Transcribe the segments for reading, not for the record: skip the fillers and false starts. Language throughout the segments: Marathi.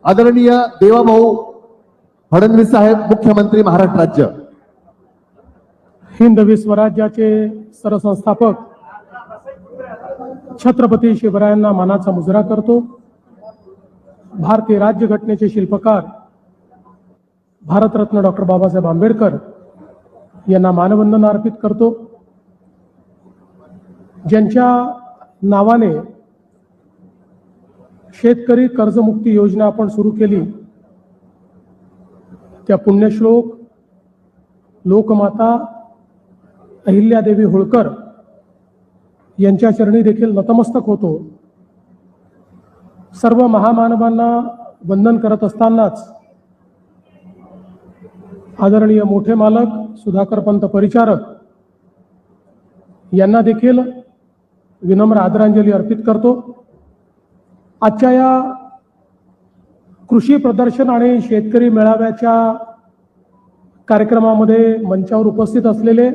आदरणीय देवाभाऊ फडणवीस साहेब मुख्यमंत्री महाराष्ट्र राज्य, हिंदवी स्वराज्याचे सरसंस्थापक छत्रपती शिवरायांना मानाचा मुजरा करतो। भारतीय राज्यघटनेचे शिल्पकार भारतरत्न डॉक्टर बाबासाहेब आंबेडकर यांना मानवंदना अर्पित करतो। ज्यांच्या नावाने शेतकरी कर्जमुक्ती योजना आपण सुरू केली, त्या पुण्यश्लोक लोकमाता अहिल्यादेवी होळकर यांच्या चरणी देखील नतमस्तक होतो। सर्व महामानवांना वंदन करत असतानाच आदरणीय मोठे मालक सुधाकर पंत परिचारक यांना देखील विनम्र आदरांजली अर्पित करतो। आजच्या या कृषी प्रदर्शन आणि शेतकरी मेळाव्याच्या कार्यक्रमामध्ये मंचावर उपस्थित असलेले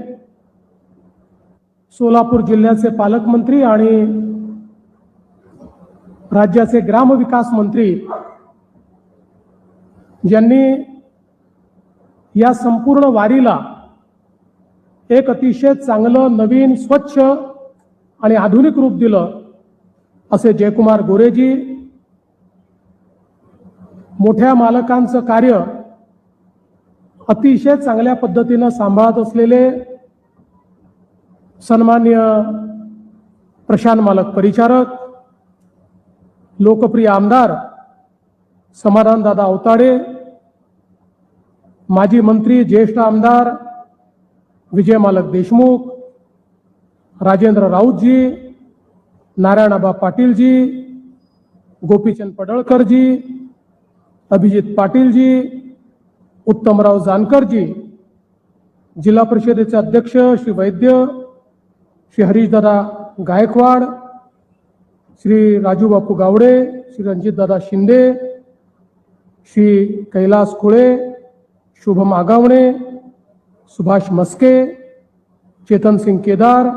सोलापूर जिल्ह्याचे पालकमंत्री आणि राज्याचे ग्रामविकास मंत्री, ज्यांनी या संपूर्ण वारीला एक अतिशय चांगलं नवीन स्वच्छ आणि आधुनिक रूप दिलं, असे जयकुमार गोरेजी, मोठ्या मालकांचं कार्य अतिशय चांगल्या पद्धतीनं सांभाळत असलेले सन्माननीय प्रशांत मालक परिचारक, लोकप्रिय आमदार समाधान दादा अवताडे, माजी मंत्री ज्येष्ठ आमदार विजय मालक देशमुख, राजेंद्र राऊतजी, नारायणआबा पाटीलजी, गोपीचंद पडळकरजी, अभिजित पाटीलजी, उत्तमराव जानकरजी, जिल्हा परिषदेचे अध्यक्ष श्री वैद्य, श्री हरीशदादा गायकवाड, श्री राजू बापू गावडे, श्री रणजितदादा शिंदे, श्री कैलास खुळे, शुभम आगावणे, सुभाष मस्के, चेतन सिंग केदार,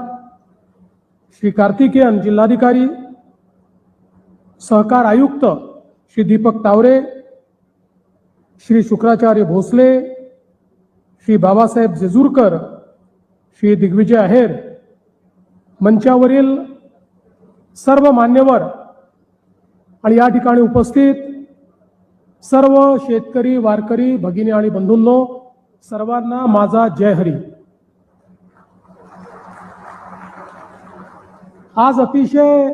श्री कार्तिकेयन जिल्हाधिकारी, सहकार आयुक्त श्री दीपक तावरे, श्री शुक्राचार्य भोसले, श्री बाबासाहेब जेजूरकर, श्री दिग्विजय आहेर, मंचावरील सर्व मान्यवर आणि या ठिकाणी उपस्थित सर्व शेतकरी वारकरी भगिनी आणि बंधूंनो, सर्वांना माझा जय हरी। आज अतिशय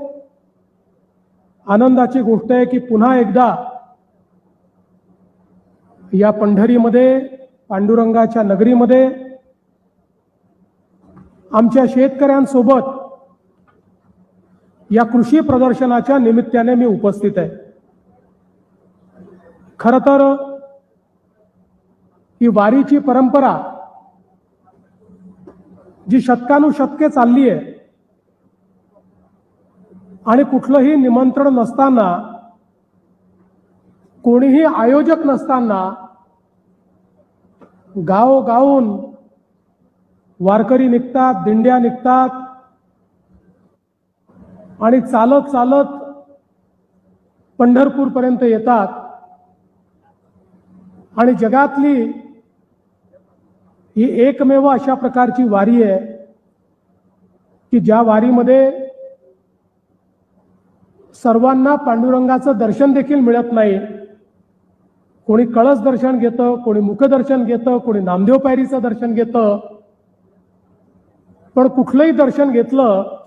आनंदाची गोष्ट आहे की पुन्हा एकदा या पंढरीमध्ये, पांडुरंगाच्या नगरीमध्ये आमच्या शेतकऱ्यांसोबत या कृषी प्रदर्शनाच्या निमित्ताने मी उपस्थित आहे। खरं तर ही वारीची परंपरा जी शतकानुशतके चालली आहे आणि कुठलंही निमंत्रण नसताना, कोणीही आयोजक नसताना गावोगावून वारकरी निघतात, दिंड्या निघतात आणि चालत चालत पंढरपूरपर्यंत येतात आणि जगातली ही एकमेव अशा प्रकारची वारी आहे की ज्या वारीमध्ये सर्वांना पांडुरंगाचं दर्शन देखील मिळत नाही। कोणी कळस दर्शन घेतं, कोणी मुखदर्शन घेतं, कोणी नामदेव पायरीचं दर्शन घेतं, पण कुठलंही दर्शन घेतलं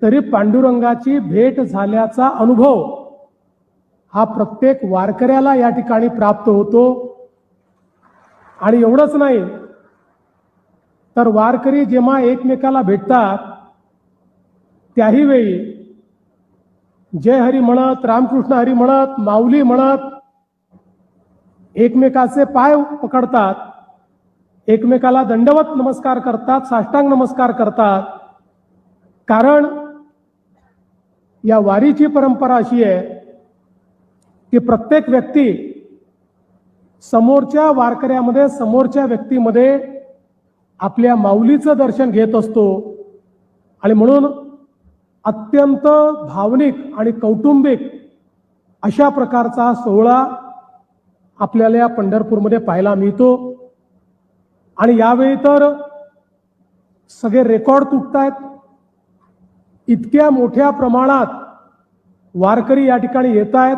तरी पांडुरंगाची भेट झाल्याचा अनुभव हा प्रत्येक वारकऱ्याला या ठिकाणी प्राप्त होतो। आणि एवढंच नाही तर वारकरी जेव्हा एकमेकाला भेटतात त्याही वेळी जय हरी म्हणत, रामकृष्ण हरी म्हणत, माऊली म्हणत एकमेकाचे पाय पकडतात, एकमेकाला दंडवत नमस्कार करतात, साष्टांग नमस्कार करतात। कारण या वारीची परंपरा अशी आहे की प्रत्येक व्यक्ती समोरच्या वारकऱ्यामध्ये, समोरच्या व्यक्तीमध्ये आपल्या माऊलीचं दर्शन घेत असतो आणि म्हणून अत्यंत भावनिक आणि कौटुंबिक अशा प्रकारचा सोहळा आपल्याला या पंढरपूरमध्ये पाहायला मिळतो. आणि यावेळी तर सगळे रेकॉर्ड तुटतायत. इतक्या मोठ्या प्रमाणात वारकरी या ठिकाणी येत आहेत.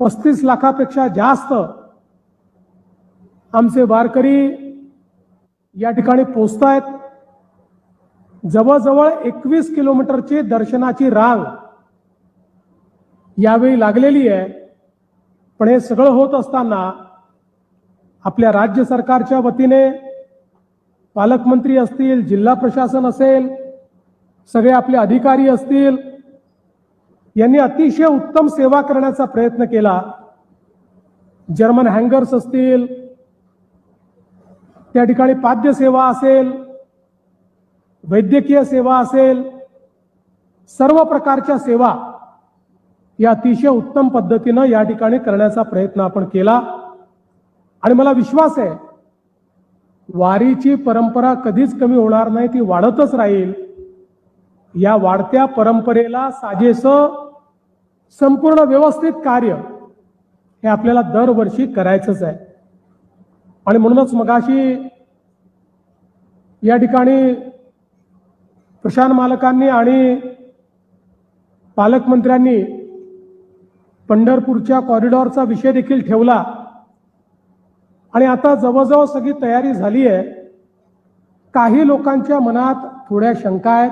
35 लाखापेक्षा जास्त आमचे वारकरी या ठिकाणी पोहोचतायत. जवळजवळ 21 किलोमीटरची दर्शनाची रांग यावेळी लागलेली आहे. पण हे सगळं होत असताना आपल्या राज्य सरकारच्या वतीने पालकमंत्री असतील, जिल्हा प्रशासन असेल, सगळे आपले अधिकारी असतील, यांनी अतिशय उत्तम सेवा करण्याचा प्रयत्न केला. जर्मन हँगर्स असतील, त्या ठिकाणी पाद्य सेवा असेल, वैद्यकीय सेवा असेल, सर्व प्रकारच्या सेवा या अतिशय उत्तम पद्धतीनं या ठिकाणी करण्याचा प्रयत्न आपण केला. आणि मला विश्वास आहे वारीची परंपरा कधीच कमी होणार नाही, ती वाढतच राहील. या वाढत्या परंपरेला साजेसं संपूर्ण व्यवस्थित कार्य हे आपल्याला दरवर्षी करायचंच आहे. आणि म्हणूनच मगाशी या ठिकाणी प्रशांत मालकांनी आणि पालकमंत्र्यांनी पंढरपूरच्या कॉरिडॉरचा विषय देखील ठेवला. आणि आता जवळजवळ सगळी तयारी झाली आहे. काही लोकांच्या मनात थोड्या शंका आहेत.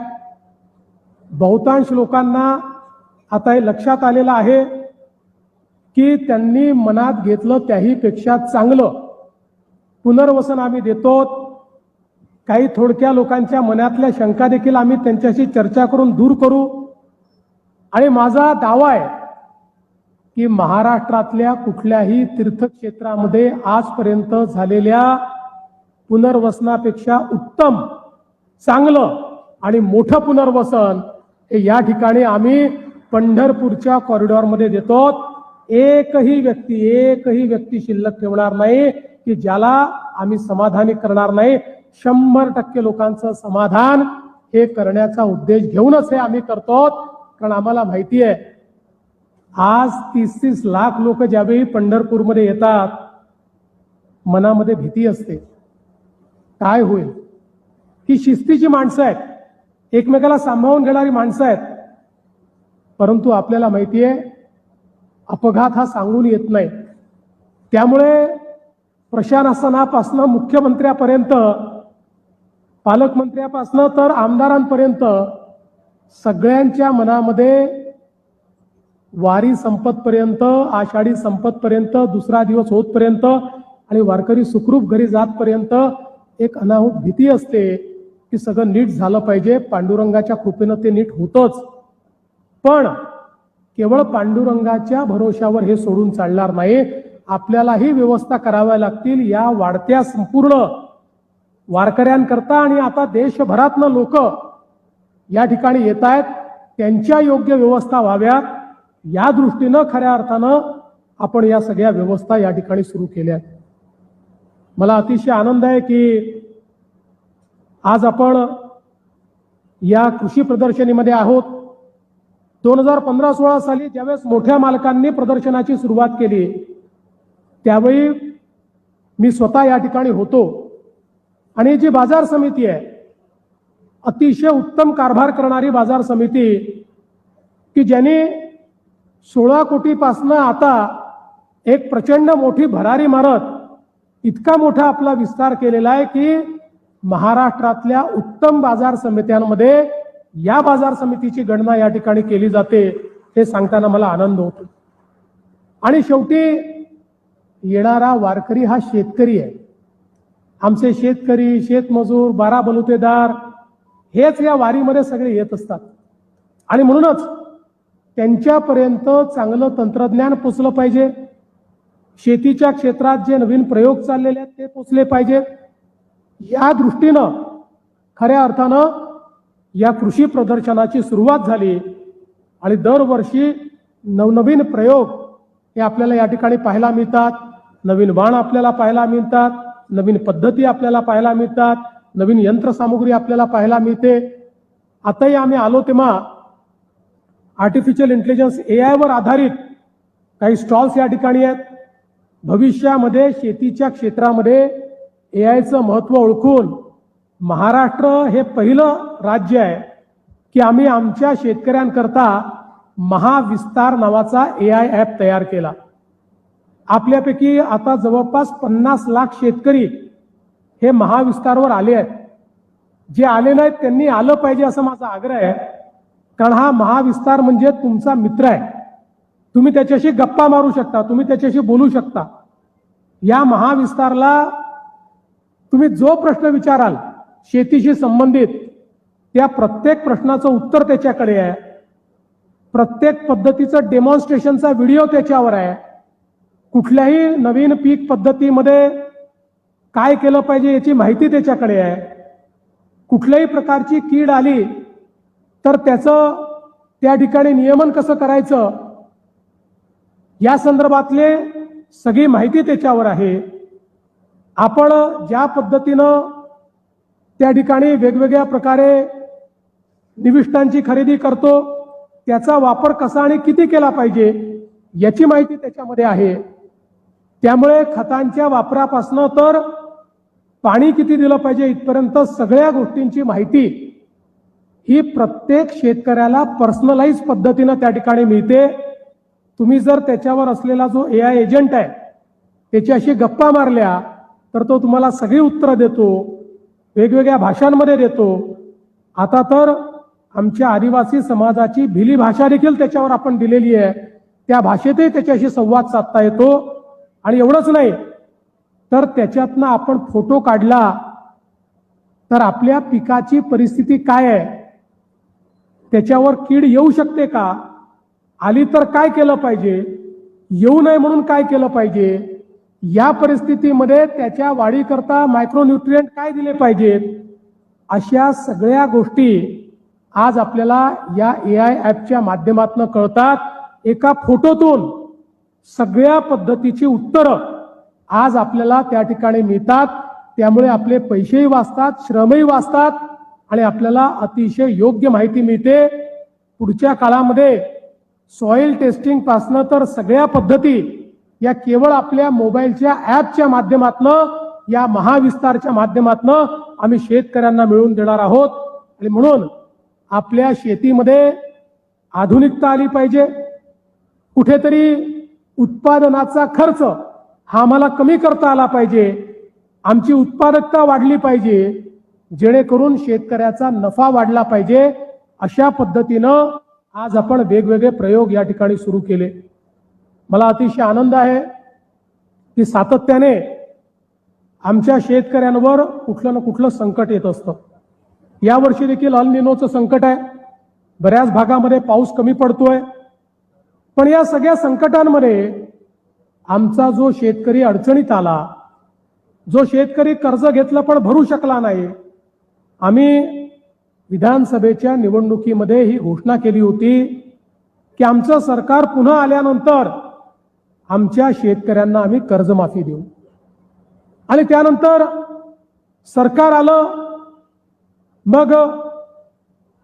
बहुतांश लोकांना आता हे लक्षात आलेलं आहे की त्यांनी मनात घेतलं त्याहीपेक्षा चांगलं पुनर्वसन आम्ही देतो. काही थोडक्या लोकांच्या मनातल्या शंका देखील आम्ही त्यांच्याशी चर्चा करून दूर करू. आणि माझा दावा आहे की महाराष्ट्रातल्या कुठल्याही तीर्थक्षेत्रामध्ये आजपर्यंत झालेल्या पुनर्वसनापेक्षा उत्तम, चांगलं आणि मोठं पुनर्वसन हे या ठिकाणी आम्ही पंढरपूरच्या कॉरिडॉरमध्ये देतो. एकही व्यक्ती शिल्लक ठेवणार नाही की ज्याला आम्ही समाधानी करणार नाही. 100% लोकांचं समाधान हे करण्याचा उद्देश घेऊनच हे आम्ही करतो. कारण आम्हाला माहिती आहे आज 30-30 लाख लोक ज्यावेळी पंढरपूरमध्ये येतात, मनामध्ये भीती असते. काय होईल? ही शिस्तीची माणसं आहेत, एकमेकाला सांभाळून घेणारी माणसं आहेत. परंतु आपल्याला माहिती आहे अपघात हा सांगून येत नाही. त्यामुळे प्रशासनापासून मुख्यमंत्र्यापर्यंत, पालकमंत्र्यापासून तर आमदारांपर्यंत सगळ्यांच्या मनामध्ये वारी संपतपर्यंत, आषाढी संपतपर्यंत, दुसरा दिवस होतपर्यंत आणि वारकरी सुखरूप घरी जातपर्यंत एक अनाहूत भीती असते की सगळं नीट झालं पाहिजे. पांडुरंगाच्या कृपेनं ते नीट होतच. पण केवळ पांडुरंगाच्या भरोशावर हे सोडून चालणार नाही. आपल्यालाही व्यवस्था कराव्या लागतील या वाढत्या संपूर्ण वारकऱ्यांकरता. आणि आता देशभरातनं लोक या ठिकाणी येत आहेत, त्यांच्या योग्य व्यवस्था व्हाव्यात या दृष्टीनं खऱ्या अर्थानं आपण या सगळ्या व्यवस्था या ठिकाणी सुरू केल्या. मला अतिशय आनंद आहे की आज आपण या कृषी प्रदर्शनीमध्ये आहोत. 2015-16 साली ज्यावेळेस मोठ्या मालकांनी प्रदर्शनाची सुरुवात केली त्यावेळी मी स्वतः या ठिकाणी होतो. आणि जी बाजार समिती आहे, अतिशय उत्तम कारभार करणारी बाजार समिती की ज्याने 16 कोटीपासनं आता एक प्रचंड मोठी भरारी मारत इतका मोठा आपला विस्तार केलेला आहे की महाराष्ट्रातल्या उत्तम बाजार समित्यांमध्ये या बाजार समितीची गणना या ठिकाणी केली जाते. हे सांगताना मला आनंद होतो. आणि शेवटी येणारा वारकरी हा शेतकरी आहे. आमचे शेतकरी, शेतमजूर, बारा बलुतेदार हेच या वारीमध्ये सगळे येत असतात. आणि म्हणूनच त्यांच्यापर्यंत चांगलं तंत्रज्ञान पोचलं पाहिजे. शेतीच्या क्षेत्रात जे नवीन प्रयोग चाललेले आहेत ते पोचले पाहिजेत. या दृष्टीनं खऱ्या अर्थानं या कृषी प्रदर्शनाची सुरुवात झाली. आणि दरवर्षी नवनवीन प्रयोग हे आपल्याला या ठिकाणी पाहायला मिळतात. नवीन वाण आपल्याला पाहायला मिळतात, नवीन पद्धती आपल्याला पाहायला मिळतात, नवीन यंत्रसामुग्री आपल्याला पाहायला मिळते. आताही आम्ही आलो तेव्हा आर्टिफिशियल इंटेलिजन्स AI वर आधारित काही स्टॉल्स या ठिकाणी आहेत. भविष्यामध्ये शेतीच्या क्षेत्रामध्ये AIचं महत्त्व ओळखून महाराष्ट्र हे पहिलं राज्य आहे की आम्ही आमच्या शेतकऱ्यांकरता महाविस्तार नावाचा AI ॲप तयार केला. आपल्यापैकी आता जवळपास 50 लाख शेतकरी हे महाविस्तारवर आले आहेत. जे आले नाहीत त्यांनी आलं पाहिजे असं माझा आग्रह आहे. कारण हा महाविस्तार म्हणजे तुमचा मित्र आहे. तुम्ही त्याच्याशी गप्पा मारू शकता, तुम्ही त्याच्याशी बोलू शकता. या महाविस्तारला तुम्ही जो प्रश्न विचाराल शेतीशी संबंधित त्या प्रत्येक प्रश्नाचं उत्तर त्याच्याकडे आहे. प्रत्येक पद्धतीचं डेमॉन्स्ट्रेशनचा व्हिडिओ त्याच्यावर आहे. कुठल्याही नवीन पीक पद्धतीमध्ये काय केलं पाहिजे याची माहिती त्याच्याकडे आहे. कुठल्याही प्रकारची कीड आली तर त्याचं त्या ठिकाणी नियमन कसं करायचं या संदर्भातले सगळी माहिती त्याच्यावर आहे. आपण ज्या पद्धतीनं त्या ठिकाणी वेगवेगळ्या प्रकारे निविष्ठांची खरेदी करतो त्याचा वापर कसा आणि किती केला पाहिजे याची माहिती त्याच्यामध्ये आहे. त्यामुळे खतांच्या वापरापासून तर पाणी किती दिलं पाहिजे इथपर्यंत सगळ्या गोष्टींची माहिती ही प्रत्येक शेतकऱ्याला पर्सनलाइज पद्धतीनं त्या ठिकाणी मिळते. तुम्ही जर त्याच्यावर असलेला जो AI एजंट आहे त्याच्याशी गप्पा मारल्या तर तो तुम्हाला सगळी उत्तरं देतो, वेगवेगळ्या भाषांमध्ये देतो. आता तर आमच्या आदिवासी समाजाची भिली भाषा देखील त्याच्यावर आपण दिलेली आहे. त्या भाषेतही त्याच्याशी संवाद साधता येतो. आणि एवढंच नाही तर त्याच्यातनं आपण फोटो काढला तर आपल्या पिकाची परिस्थिती काय आहे, त्याच्यावर कीड येऊ शकते का, आली तर काय केलं पाहिजे, येऊ नये म्हणून काय केलं पाहिजे, या परिस्थितीमध्ये त्याच्या वाढीकरता मायक्रोन्यूट्रिएंट काय दिले पाहिजेत, अशा सगळ्या गोष्टी आज आपल्याला या AI ॲपच्या माध्यमातून कळतात. एका फोटोतून सगळ्या पद्धतीची उत्तरं आज आपल्याला त्या ठिकाणी मिळतात. त्यामुळे आपले पैसेही वाचतात, श्रमही वाचतात आणि आपल्याला अतिशय योग्य माहिती मिळते. पुढच्या काळामध्ये सॉइल टेस्टिंग पासनं तर सगळ्या पद्धती या केवळ आपल्या मोबाईलच्या ॲपच्या माध्यमातून या महाविस्तारच्या माध्यमातून आम्ही शेतकऱ्यांना मिळवून देणार आहोत. आणि म्हणून आपल्या शेतीमध्ये आधुनिकता आली पाहिजे. कुठेतरी उत्पादनाचा खर्च हा आम्हाला कमी करता आला पाहिजे. आमची उत्पादकता वाढली पाहिजे जेणेकरून शेतकऱ्याचा नफा वाढला पाहिजे. अशा पद्धतीनं आज आपण वेगवेगळे प्रयोग या ठिकाणी सुरू केले. मला अतिशय आनंद आहे की सातत्याने आमच्या शेतकऱ्यांवर कुठलं ना कुठलं संकट येत असतं. यावर्षी देखील अल निनोचं संकट आहे. बऱ्याच भागामध्ये पाऊस कमी पडतोय. पण या सगळ्या संकटांमध्ये आमचा जो शेतकरी अडचणीत आला, जो शेतकरी कर्ज घेतलं पण भरू शकला नाही, आम्ही विधानसभेच्या निवडणुकीमध्ये ही घोषणा केली होती की आमचं सरकार पुन्हा आल्यानंतर आमच्या शेतकऱ्यांना आम्ही कर्जमाफी देऊ. आणि त्यानंतर सरकार आलं. मग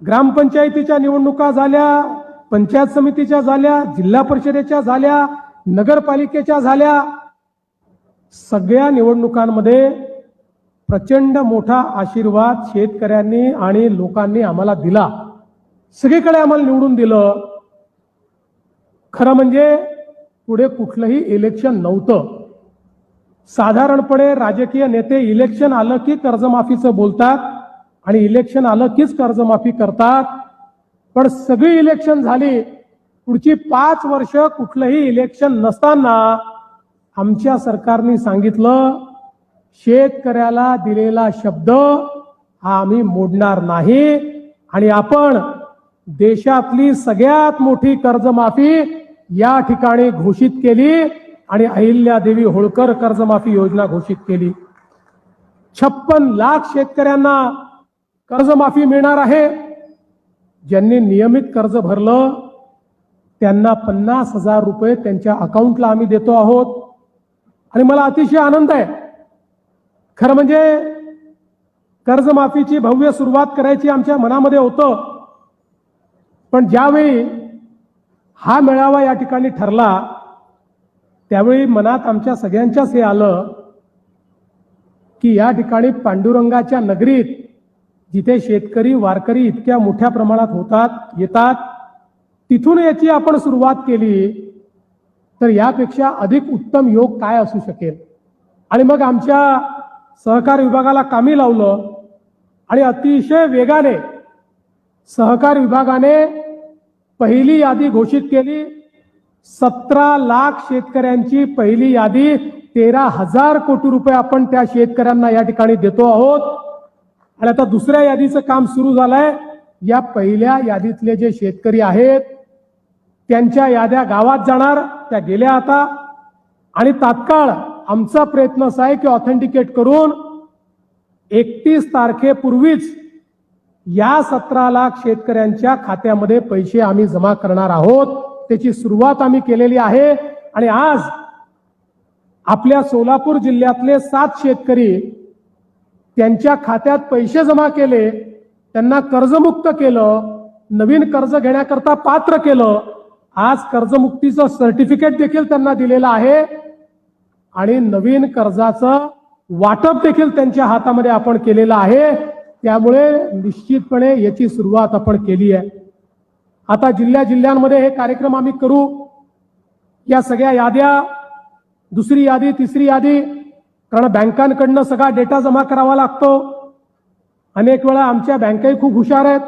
ग्रामपंचायतीच्या निवडणुका झाल्या, पंचायत समितीच्या झाल्या, जिल्हा परिषदेच्या झाल्या, नगरपालिकेच्या झाल्या. सगळ्या निवडणुकांमध्ये प्रचंड मोठा आशीर्वाद शेतकऱ्यांनी आणि लोकांनी आम्हाला दिला. सगळीकडे आम्हाला निवडून दिलं. खरं म्हणजे पुढे कुठलंही इलेक्शन नव्हतं. साधारणपणे राजकीय नेते इलेक्शन आलं की कर्जमाफीचं बोलतात आणि इलेक्शन आलं कीच कर्जमाफी करतात. पण सगळी इलेक्शन झाली, पुढची 5 वर्ष कुठलंही इलेक्शन नसताना आमच्या सरकारने सांगितलं शेतकऱ्याला दिलेला शब्द हा आम्ही मोडणार नाही आणि आपण देशातली सगळ्यात मोठी कर्जमाफी या ठिकाणी घोषित केली आणि अहिल्यादेवी होळकर कर्जमाफी योजना घोषित केली. 56 लाख शेतकऱ्यांना कर्जमाफी मिळणार आहे. ज्यांनी नियमित कर्ज भरलं त्यांना 50,000 रुपये त्यांच्या अकाउंटला आम्ही देतो आहोत. आणि मला अतिशय आनंद आहे. खरं म्हणजे कर्जमाफीची भव्य सुरुवात करायची आमच्या मनामध्ये होतं. पण ज्यावेळी हा मेळावा या ठिकाणी ठरला त्यावेळी मनात आमच्या सगळ्यांच्याच हे आलं की या ठिकाणी पांडुरंगाच्या नगरीत जिथे शेतकरी वारकरी इतक्या मोठ्या प्रमाणात येतात तिथून याची आपण सुरुवात केली तर यापेक्षा अधिक उत्तम योग काय असू शकेल. आणि मग आमच्या सहकार विभागाला कामी लावलं आणि अतिशय वेगाने सहकार विभागाने पहिली यादी घोषित केली. 17 लाख शेतकऱ्यांची पहिली यादी 13,000 कोटी रुपये आपण त्या शेतकऱ्यांना या ठिकाणी देतो आहोत. आणि आता दुसऱ्या यादीचं काम सुरू झालंय. या पहिल्या यादीतले जे शेतकरी आहेत त्यांच्या याद्या गावात जाणार, त्या गेल्या आता. आणि तात्काळ आमचा प्रयत्न असा आहे की ऑथेंटिकेट करून 31 तारखेपूर्वीच या 17 लाख शेतकऱ्यांच्या खात्यामध्ये पैसे आम्ही जमा करणार आहोत. त्याची सुरुवात आम्ही केलेली आहे. आणि आज आपल्या सोलापूर जिल्ह्यातले 7 शेतकरी त्यांच्या खात्यात पैसे जमा केले, त्यांना कर्जमुक्त केलं, नवीन कर्ज घेण्याकरता पात्र केलं. आज कर्जमुक्तीचं सर्टिफिकेट देखील त्यांना दिलेलं आहे आणि नवीन कर्जाचं वाटप देखील त्यांच्या हातामध्ये आपण केलेलं आहे. त्यामुळे निश्चितपणे याची सुरुवात आपण केली आहे. आता जिल्ह्यांमध्ये हे कार्यक्रम आम्ही करू. या सगळ्या याद्या, दुसरी यादी, तिसरी यादी, कारण बँकांकडनं सगळा डेटा जमा करावा लागतो. अनेक वेळा आमच्या बँकाही खूप हुशार आहेत,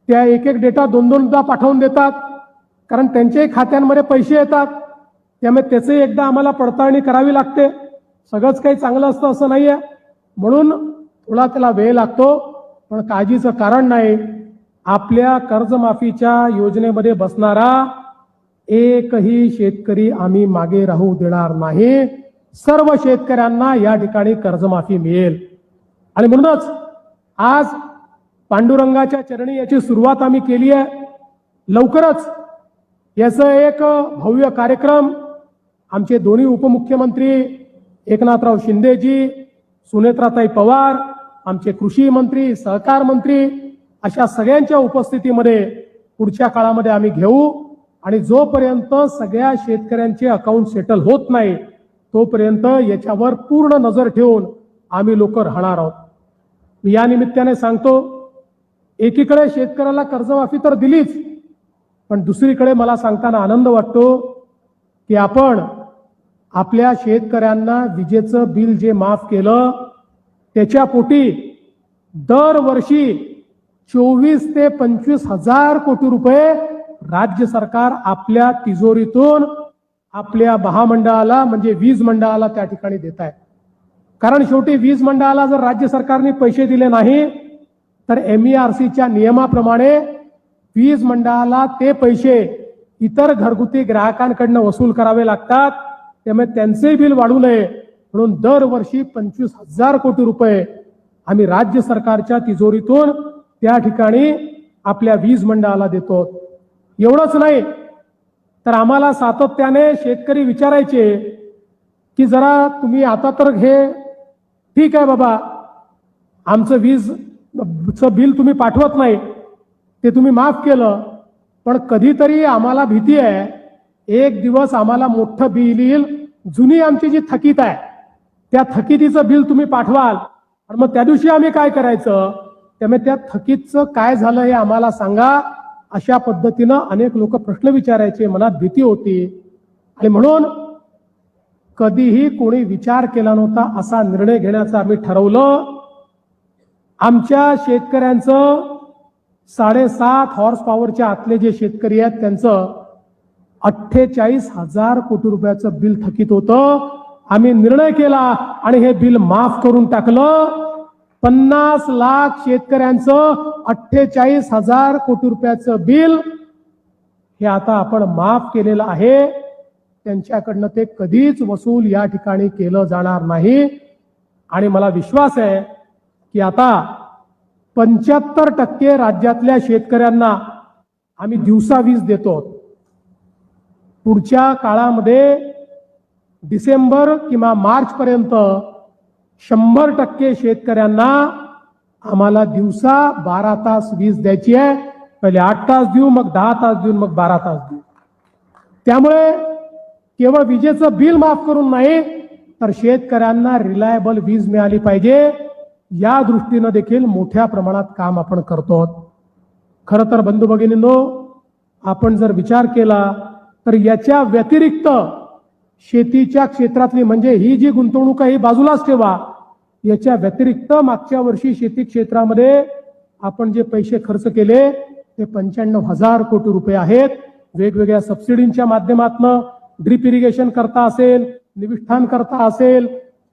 त्या एक एक डेटा 2-2दा पाठवून देतात, कारण त्यांच्याही खात्यांमध्ये पैसे येतात. त्यामुळे त्याचे एकदा आम्हाला पडताळणी करावी लागते. सगळंच काही चांगलं असतं असं नाहीये, म्हणून थोडा त्याला वेळ लागतो. पण काळजीचं कारण नाही. आपल्या कर्जमाफीच्या योजनेमध्ये बसणारा एकही शेतकरी आम्ही मागे राहू देणार नाही. सर्व शेतकऱ्यांना या ठिकाणी कर्जमाफी मिळेल. आणि म्हणूनच आज पांडुरंगाच्या चरणी याची सुरुवात आम्ही केली आहे. लवकरच याचं एक भव्य कार्यक्रम आमचे दोन्ही उपमुख्यमंत्री एकनाथराव शिंदेजी, सुनेत्राताई पवार, आमचे कृषी मंत्री, सहकार मंत्री, अशा सगळ्यांच्या उपस्थितीमध्ये पुढच्या काळामध्ये आम्ही घेऊ. आणि जोपर्यंत सगळ्या शेतकऱ्यांचे अकाउंट सेटल होत नाही तोपर्यंत याच्यावर पूर्ण नजर ठेवून आम्ही लोक राहणार आहोत. मी या निमित्ताने सांगतो, एकीकडे शेतकऱ्याला कर्जमाफी तर दिलीच, पण दुसरीकडे मला सांगताना आनंद वाटतो की आपण आपल्या शेतकऱ्यांना विजेचं बिल जे माफ केलं त्याच्या पोटी दरवर्षी 24 ते 25 हजार कोटी रुपये राज्य सरकार आपल्या तिजोरीतून आपल्या महामंडळाला म्हणजे वीज मंडळाला त्या ठिकाणी देत आहे. कारण शेवटी वीज मंडळाला जर राज्य सरकारने पैसे दिले नाही तर MERCच्या नियमाप्रमाणे वीज मंडळाला ते पैसे इतर घरगुती ग्राहकांकडनं वसूल करावे लागतात. त्यामुळे त्यांचे बिल वाढू नये म्हणून दरवर्षी 25,000 कोटी रुपये आम्ही राज्य सरकारच्या तिजोरीतून त्या ठिकाणी आपल्या वीज मंडळाला देतो. एवढंच नाही तर आम्हाला सातत्याने शेतकरी विचारायचे की जरा तुम्ही आता तर हे ठीक आहे बाबा, आमचं वीजचं बिल तुम्ही पाठवत नाही, ते तुम्ही माफ केलं, पण कधीतरी आम्हाला भीती आहे एक दिवस आम्हाला मोठं बिल येईल, जुनी आमची जी थकीत आहे त्या थकितीचं बिल तुम्ही पाठवाल आणि मग त्या दिवशी आम्ही काय करायचं. त्यामुळे त्या थकीतचं काय झालं हे आम्हाला सांगा. अशा पद्धतीनं अनेक लोक प्रश्न विचारायचे, मनात भीती होती. आणि म्हणून कधीही कोणी विचार केला नव्हता असा निर्णय घेण्याचं आम्ही ठरवलं. आमच्या शेतकऱ्यांचं 7.5 हॉर्स पॉवरच्या आतले जे शेतकरी आहेत त्यांचं 48,000 कोटी रुपयाचं बिल थकीत होतं. आम्ही निर्णय केला आणि हे बिल माफ करून टाकलं. 50 लाख शेतकऱ्यांचं 48,000 कोटी रुपयाचं बिल हे आता आपण माफ केलेलं आहे. त्यांच्याकडनं ते कधीच वसूल या ठिकाणी केलं जाणार नाही. आणि मला विश्वास आहे की आता 75% राज्यातल्या शेतकऱ्यांना आम्ही दिवसा वीज देतो. पुढच्या काळामध्ये डिसेंबर किंवा मार्च पर्यंत 100% शेतकऱ्यांना आम्हाला दिवसा 12 तास वीज द्यायची आहे. पहिले 8 तास देऊ, मग 10 तास देऊ, मग 12 तास देऊ. त्यामुळे केवळ विजेचं बिल माफ करून नाही तर शेतकऱ्यांना रिलायबल वीज मिळाली पाहिजे, या दृष्टीनं देखील मोठ्या प्रमाणात काम आपण करतो. खरं तर बंधू भगिनींनो, आपण जर विचार केला तर याच्या व्यतिरिक्त शेतीच्या क्षेत्रातली म्हणजे ही जी गुंतवणूक आहे ही बाजूलाच ठेवा, याच्या व्यतिरिक्त मागच्या वर्षी शेती क्षेत्रामध्ये आपण जे पैसे खर्च केले ते 95,000 कोटी रुपये आहेत. वेगवेगळ्या सबसिडींच्या माध्यमातून ड्रिप इरिगेशन करता असेल, निविष्ठान करता असेल,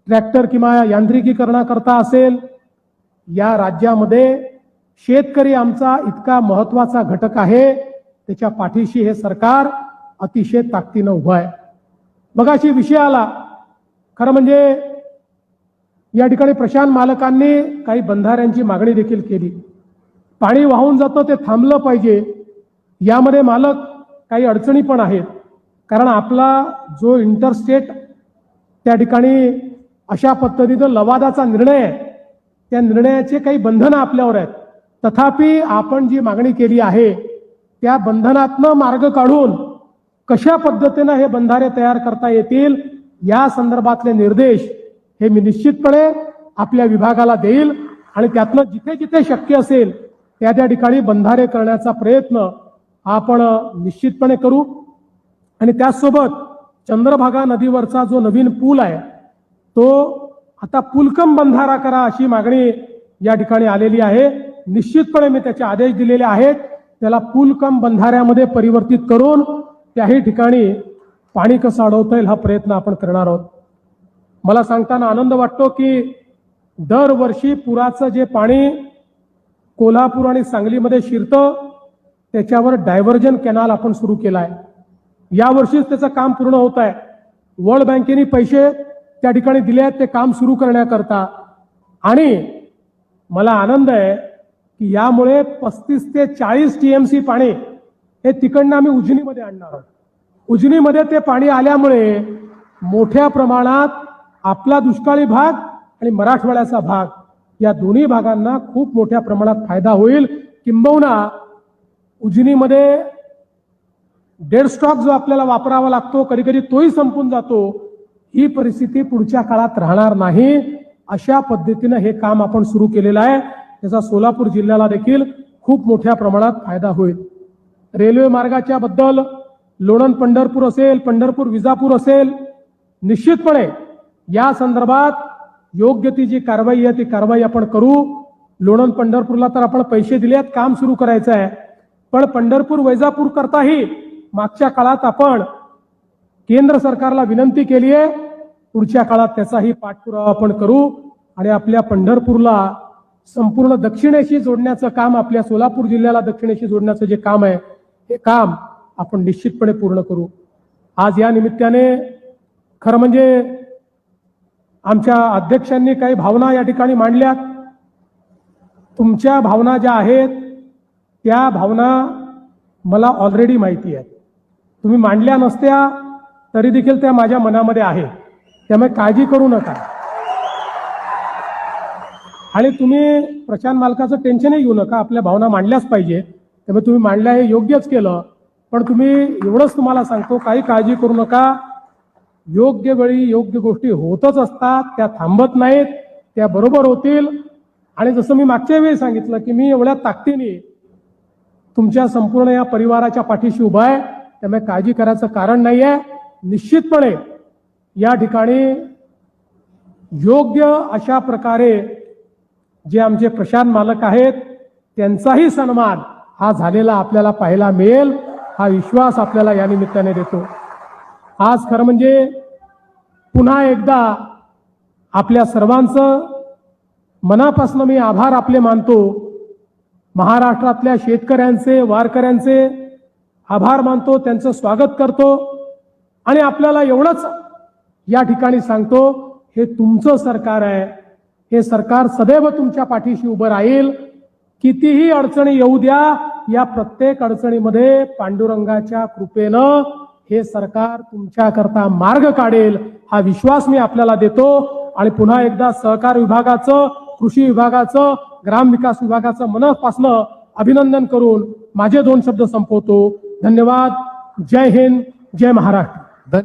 ट्रॅक्टर किंवा यांत्रिकीकरणा करता असेल, या राज्यामध्ये शेतकरी आमचा इतका महत्वाचा घटक आहे, त्याच्या पाठीशी हे सरकार अतिशय ताकदीनं उभं आहे. मगाशी विषय आला, खरं म्हणजे या ठिकाणी प्रशांत मालकांनी काही बंधाऱ्यांची मागणी देखील केली. पाणी वाहून जातं ते थांबलं पाहिजे, यामध्ये मालक काही अडचणी पण आहेत. कारण आपला जो इंटरस्टेट त्या ठिकाणी अशा पद्धतीनं लवादाचा निर्णय आहे, त्या निर्णयाचे काही बंधनं आपल्यावर आहेत. तथापि आपण जी मागणी केली आहे त्या बंधनातनं मार्ग काढून कशा पद्धतीनं हे बंधारे तयार करता येतील या संदर्भातले निर्देश हे मी निश्चितपणे आपल्या विभागाला देईल आणि त्यातनं जिथे जिथे शक्य असेल त्या त्या ठिकाणी बंधारे करण्याचा प्रयत्न आपण निश्चितपणे करू. आणि त्याचसोबत चंद्रभागा नदीवरचा जो नवीन पूल आहे तो आता पुलकम बंधारा करा अशी मागणी या ठिकाणी आलेली आहे. निश्चितपणे मी त्याचे आदेश दिलेले आहेत, त्याला पुलकम बंधाऱ्यामध्ये परिवर्तित करून त्याही ठिकाणी पाणी कसं अडवता येईल हा प्रयत्न आपण करणार आहोत. मला सांगताना आनंद वाटतो की दरवर्षी पुराचं जे पाणी कोल्हापूर आणि सांगलीमध्ये शिरतं त्याच्यावर डायव्हर्जन कॅनाल आपण सुरू केला आहे. यावर्षीच त्याचं काम पूर्ण होत आहे. वर्ल्ड बँकेने पैसे त्या ठिकाणी दिले आहेत ते काम सुरू करण्याकरता. आणि मला आनंद आहे की यामुळे 35 ते 40 TMC पाणी हे तिकडनं आम्ही उजनीमध्ये आणणार आहोत. उजनीमध्ये ते पाणी आल्यामुळे मोठ्या प्रमाणात आपला दुष्काळी भाग आणि मराठवाड्याचा भाग या दोन्ही भागांना खूप मोठ्या प्रमाणात फायदा होईल. किंबहुना उजनीमध्ये डेड स्टॉक जो आपल्याला वापरावा लागतो कधी कधी तोही संपून जातो, ही परिस्थिती पुढच्या काळात राहणार नाही. अशा पद्धतीनं हे काम आपण सुरू केलेलं आहे. त्याचा सोलापूर जिल्ह्याला देखील खूप मोठ्या प्रमाणात फायदा होईल. रेल्वे मार्गाच्या बद्दल लोणंद पंढरपूर असेल, पंढरपूर विजापूर असेल, निश्चितपणे या संदर्भात योग्य ती जी कारवाई आहे ती कारवाई आपण करू. लोणंद पंढरपूरला तर आपण पैसे दिले आहेत, काम सुरू करायचं आहे. पण पंढरपूर वैजापूर करताही मागच्या काळात आपण केंद्र सरकारला विनंती केली आहे, पुढच्या काळात त्याचाही पाठपुरावा आपण करू आणि आपल्या पंढरपूरला संपूर्ण दक्षिणेशी जोडण्याचं काम, आपल्या सोलापूर जिल्ह्याला दक्षिणेशी जोडण्याचं जे काम आहे हे काम आपण निश्चितपणे पूर्ण करू. आज या निमित्ताने खरं म्हणजे आमच्या अध्यक्षांनी काही भावना या ठिकाणी मांडल्यात. तुमच्या भावना ज्या आहेत त्या भावना मला ऑलरेडी माहिती आहेत. तुम्ही मांडल्या नसत्या तरी देखील त्या माझ्या मनामध्ये आहे, त्यामुळे काळजी करू नका. आणि तुम्ही प्रशांत मालकाचं टेन्शनही घेऊ नका, आपल्या भावना मांडल्याच पाहिजे, त्यामुळे तुम्ही मांडल्या हे योग्यच केलं. पण तुम्ही एवढंच तुम्हाला सांगतो, काही काळजी करू नका. योग्य वेळी योग्य गोष्टी होतच असतात, त्या थांबत नाहीत, त्या बरोबर होतील. आणि जसं मी मागच्या वेळी सांगितलं की मी एवढ्या ताकदीने तुमच्या संपूर्ण या परिवाराच्या पाठीशी उभा आहे, त्यामुळे काळजी करायचं कारण नाहीये. निश्चितपणे या ठिकाणी योग्य अशा प्रकारे जे आमचे प्रशांत मालक आहेत त्यांचाही सन्मान हा झालेला आपल्याला पाहायला मिळेल, हा विश्वास आपल्याला या निमित्ताने देतो. आज खरं म्हणजे पुन्हा एकदा आपल्या सर्वांचं मनापासून मी आभार आपले मानतो. महाराष्ट्रातल्या शेतकऱ्यांचे, वारकऱ्यांचे आभार मानतो, त्यांचं स्वागत करतो. आणि आपल्याला एवढंच या ठिकाणी सांगतो, हे तुमचं सरकार आहे, हे सरकार सदैव तुमच्या पाठीशी उभं राहील. कितीही अडचणी येऊ द्या, या प्रत्येक अडचणीमध्ये पांडुरंगाच्या कृपेनं हे सरकार तुमच्याकरता मार्ग काढेल, हा विश्वास मी आपल्याला देतो. आणि पुन्हा एकदा सहकार विभागाचं, कृषी विभागाचं, ग्रामविकास विभागाचं मनापासून अभिनंदन करून माझे 2 शब्द संपवतो. धन्यवाद. जय हिंद, जय महाराष्ट्र.